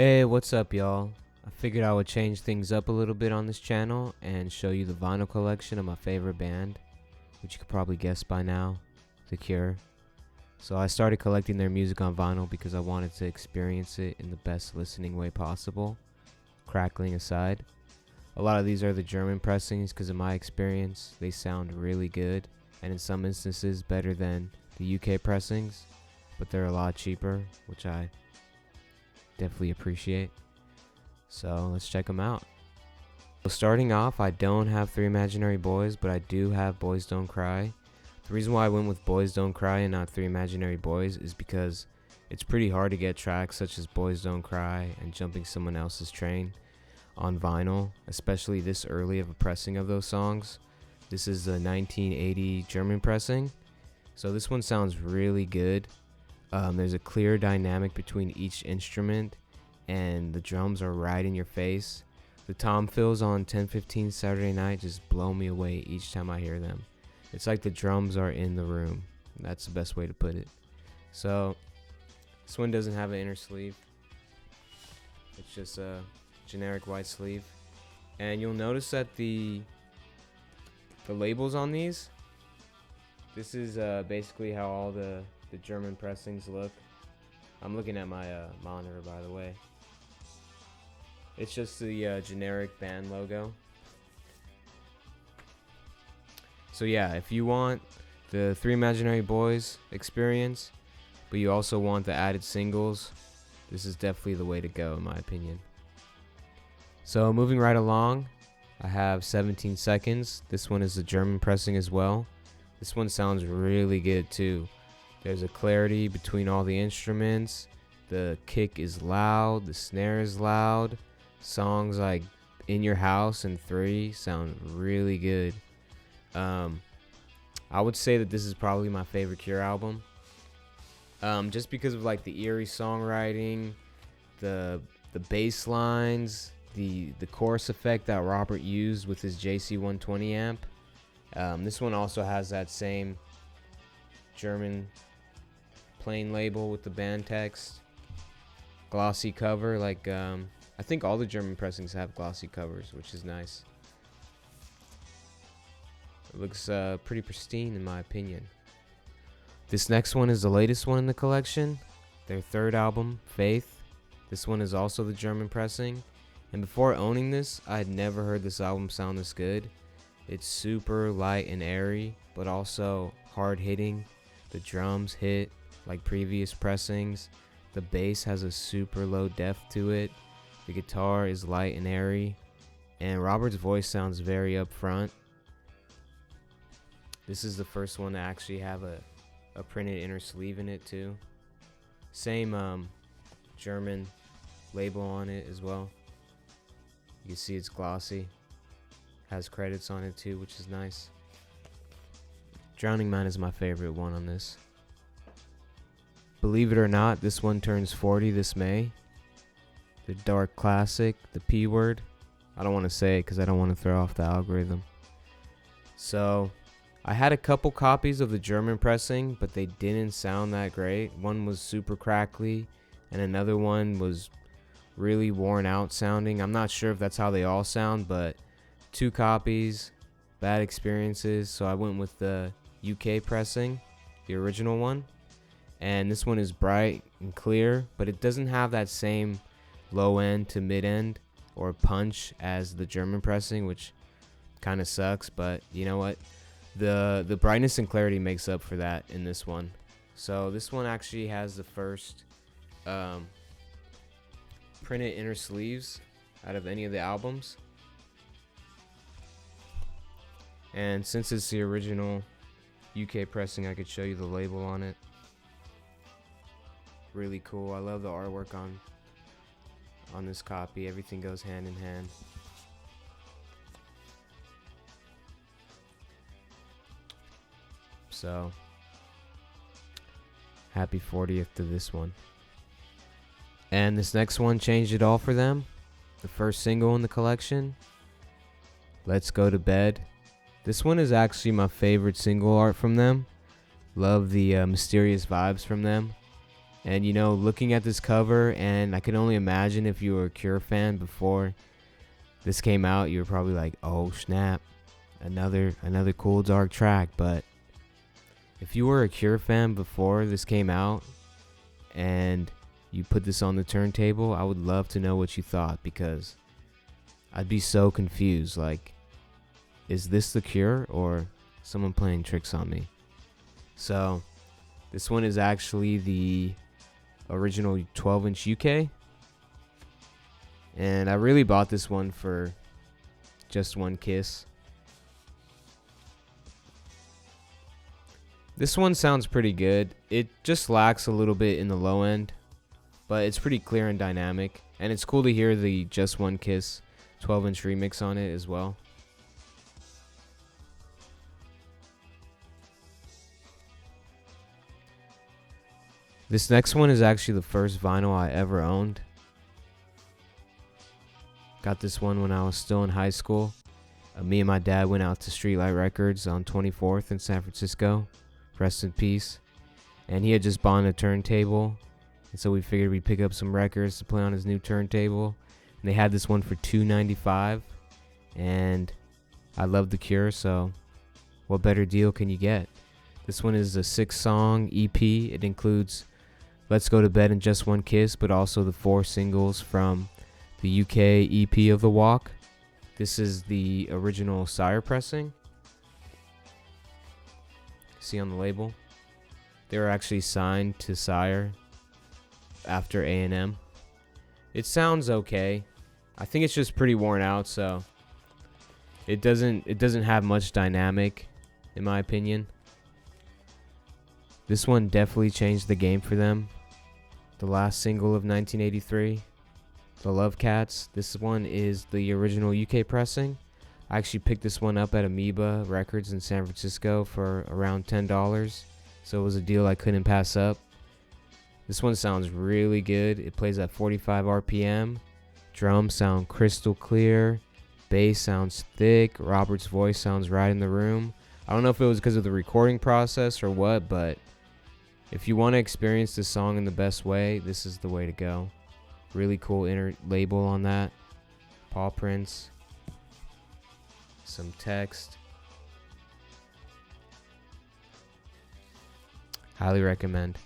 Hey, what's up, y'all? I figured I would change things up a little bit on this channel and show you the vinyl collection of my favorite band, which you could probably guess by now, The Cure. So I started collecting their music on vinyl because I wanted to experience it in the best listening way possible, crackling aside. A lot of these are the German pressings because in my experience, they sound really good, and in some instances better than the UK pressings, but they're a lot cheaper, which I definitely appreciate. So let's check them out. So starting off, I don't have Three Imaginary Boys, but I do have Boys Don't Cry. The reason why I went with Boys Don't Cry and not Three Imaginary Boys is because it's pretty hard to get tracks such as Boys Don't Cry and Jumping Someone Else's Train on vinyl, especially this early of a pressing of those songs. This is the 1980 German pressing, so this one sounds really good. There's a clear dynamic between each instrument, and the drums are right in your face. The tom fills on 10:15 Saturday Night just blow me away each time I hear them. It's like the drums are in the room. That's the best way to put it. So this one doesn't have an inner sleeve. It's just a generic white sleeve. And you'll notice that the labels on these, this is basically how all the German pressings look. I'm looking at my monitor, by the way. It's just the generic band logo. So yeah, if you want the Three Imaginary Boys experience, but you also want the added singles, this is definitely the way to go in my opinion. So moving right along, I have 17 Seconds. This one is the German pressing as well. This one sounds really good too. There's a clarity between all the instruments. The kick is loud, the snare is loud. Songs like In Your House and 3 sound really good. I would say that this is probably my favorite Cure album. Just because of like the eerie songwriting, the bass lines, the chorus effect that Robert used with his JC120 amp. This one also has that same German plain label with the band text, glossy cover. Like I think all the German pressings have glossy covers, which is nice. It looks pretty pristine in my opinion. This next one is the latest one in the collection, their third album, Faith. This one is also the German pressing, and before owning this, I had never heard this album sound this good. It's super light and airy, but also hard hitting. The drums hit like previous pressings. The bass has a super low depth to it. The guitar is light and airy, and Robert's voice sounds very upfront. This is the first one to actually have a printed inner sleeve in it too. Same German label on it as well. You can see it's glossy. Has credits on it too, which is nice. Drowning Man is my favorite one on this. Believe it or not, this one turns 40 this May. The dark classic, the P word. I don't want to say it because I don't want to throw off the algorithm. So I had a couple copies of the German pressing, but they didn't sound that great. One was super crackly, and another one was really worn out sounding. I'm not sure if that's how they all sound, but 2 copies, bad experiences. So I went with the UK pressing, the original one. And this one is bright and clear, but it doesn't have that same low end to mid end or punch as the German pressing, which kind of sucks. But you know what? The brightness and clarity makes up for that in this one. So this one actually has the first printed inner sleeves out of any of the albums. And since it's the original UK pressing, I could show you the label on it. Really cool. I love the artwork on this copy. Everything goes hand in hand. So happy 40th to this one. And this next one changed it all for them. The first single in the collection, Let's Go to Bed. This one is actually my favorite single art from them. Love the mysterious vibes from them. And you know, looking at this cover, and I can only imagine if you were a Cure fan before this came out, you were probably like, oh snap, another cool dark track. But if you were a Cure fan before this came out and you put this on the turntable, I would love to know what you thought, because I'd be so confused. Like, is this the Cure or someone playing tricks on me? So this one is actually the original 12-inch UK, and I really bought this one for Just One Kiss. This one sounds pretty good. It just lacks a little bit in the low end, but it's pretty clear and dynamic, and it's cool to hear the Just One Kiss 12-inch remix on it as well. This next one is actually the first vinyl I ever owned. Got this one when I was still in high school. Me and my dad went out to Streetlight Records on 24th in San Francisco. Rest in peace. And he had just bought a turntable, and so we figured we'd pick up some records to play on his new turntable. And they had this one for $2.95, and I love The Cure, so what better deal can you get? This one is a 6-song EP. It includes Let's Go to Bed and Just One Kiss, but also the 4 singles from the UK EP of The Walk. This is the original Sire pressing. See on the label? They were actually signed to Sire after A&M. It sounds okay. I think it's just pretty worn out, so it doesn't have much dynamic, in my opinion. This one definitely changed the game for them. The last single of 1983, The Love Cats. This one is the original UK pressing. I actually picked this one up at Amoeba Records in San Francisco for around $10, so it was a deal I couldn't pass up. This one sounds really good. It plays at 45 RPM. Drums sound crystal clear. Bass sounds thick. Robert's voice sounds right in the room. I don't know if it was because of the recording process or what, but if you want to experience this song in the best way, this is the way to go. Really cool inner label on that. Paw prints. Some text. Highly recommend.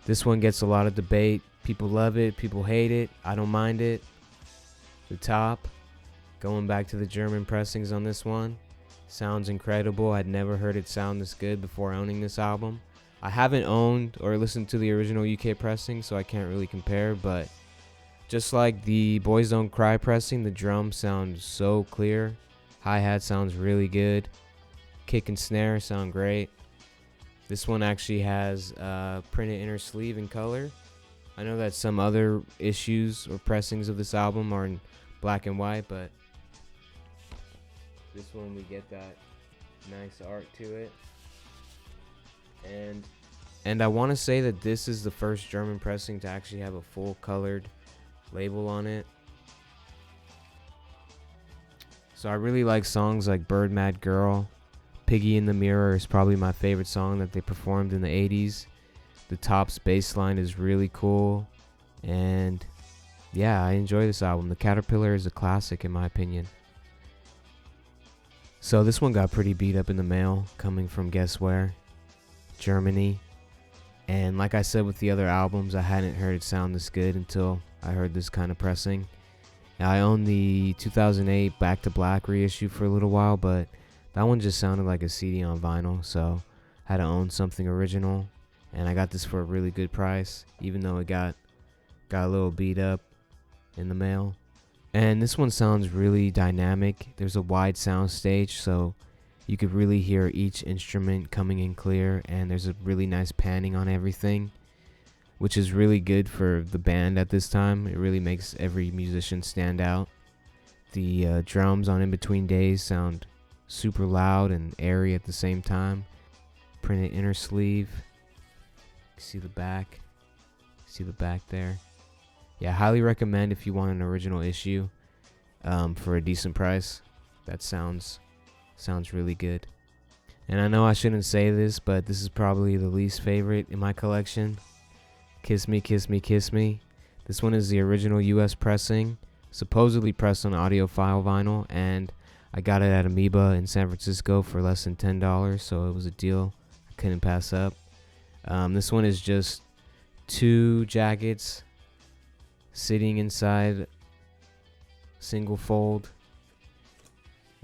This one gets a lot of debate. People love it, people hate it. I don't mind it. The top, going back to the German pressings on this one, sounds incredible. I'd never heard it sound this good before owning this album. I haven't owned or listened to the original UK pressing, so I can't really compare, but just like the Boys Don't Cry pressing, the drums sound so clear. Hi-hat sounds really good. Kick and snare sound great. This one actually has printed inner sleeve in color. I know that some other issues or pressings of this album are in black and white, but this one we get that nice art to it. And I want to say that this is the first German pressing to actually have a full colored label on it. So I really like songs like Bird Mad Girl. Piggy in the Mirror is probably my favorite song that they performed in the 80s. The Top's bass line is really cool. And yeah, I enjoy this album. The Caterpillar is a classic in my opinion. So this one got pretty beat up in the mail, coming from guess where? Germany. And like I said with the other albums, I hadn't heard it sound this good until I heard this kind of pressing. Now, I own the 2008 Back to Black reissue for a little while, but that one just sounded like a CD on vinyl, so I had to own something original. And I got this for a really good price, even though it got a little beat up in the mail. And this one sounds really dynamic. There's a wide sound stage, so you could really hear each instrument coming in clear, and there's a really nice panning on everything, which is really good for the band at this time. It really makes every musician stand out. The drums on In Between Days sound super loud and airy at the same time. Printed inner sleeve. See the back. See the back there. Yeah, highly recommend if you want an original issue for a decent price. That sounds really good. And I know I shouldn't say this, but this is probably the least favorite in my collection. Kiss Me, Kiss Me, Kiss Me. This one is the original US pressing, supposedly pressed on Audiophile vinyl, and I got it at Amoeba in San Francisco for less than $10, so it was a deal I couldn't pass up. This one is just 2 jackets sitting inside single fold,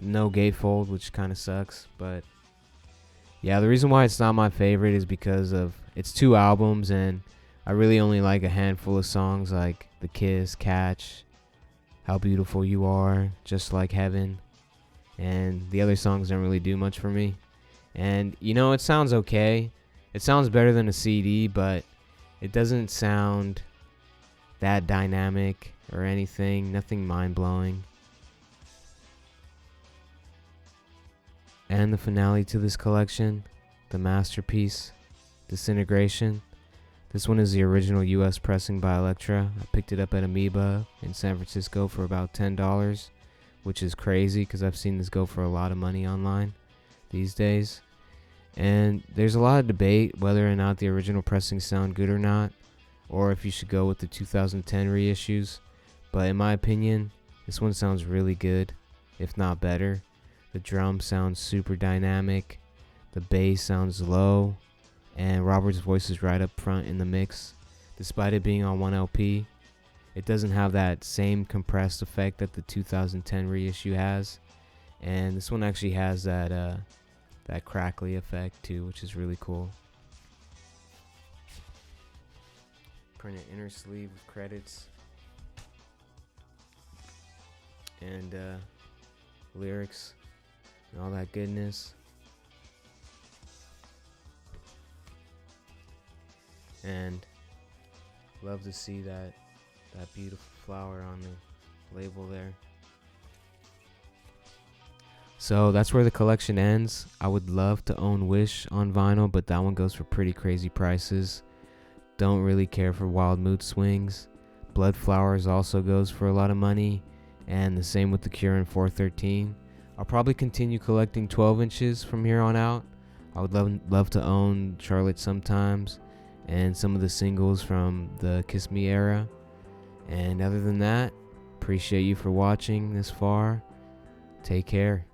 no gatefold, which kind of sucks, but yeah, the reason why it's not my favorite is because of it's 2 albums, and I really only like a handful of songs like The Kiss, Catch, How Beautiful You Are, Just Like Heaven, and the other songs don't really do much for me. And you know, it sounds okay. It sounds better than a CD, but it doesn't sound that dynamic or anything, nothing mind-blowing. And the finale to this collection, the masterpiece, Disintegration. This one is the original US pressing by Elektra. I picked it up at Amoeba in San Francisco for about $10, which is crazy because I've seen this go for a lot of money online these days. And there's a lot of debate whether or not the original pressings sound good or not, or if you should go with the 2010 reissues. But in my opinion, this one sounds really good, if not better. The drum sounds super dynamic, the bass sounds low, and Robert's voice is right up front in the mix. Despite it being on 1 LP, it doesn't have that same compressed effect that the 2010 reissue has. And this one actually has that crackly effect too, which is really cool. Printed inner sleeve with credits and lyrics and all that goodness. And love to see that beautiful flower on the label there. So that's where the collection ends. I would love to own Wish on vinyl, but that one goes for pretty crazy prices. Don't really care for Wild Mood Swings. Blood Flowers also goes for a lot of money, and the same with The Cure and 413. I'll probably continue collecting 12 inches from here on out. I would love to own Charlotte Sometimes and some of the singles from the Kiss Me era. And other than that, appreciate you for watching this far. Take care.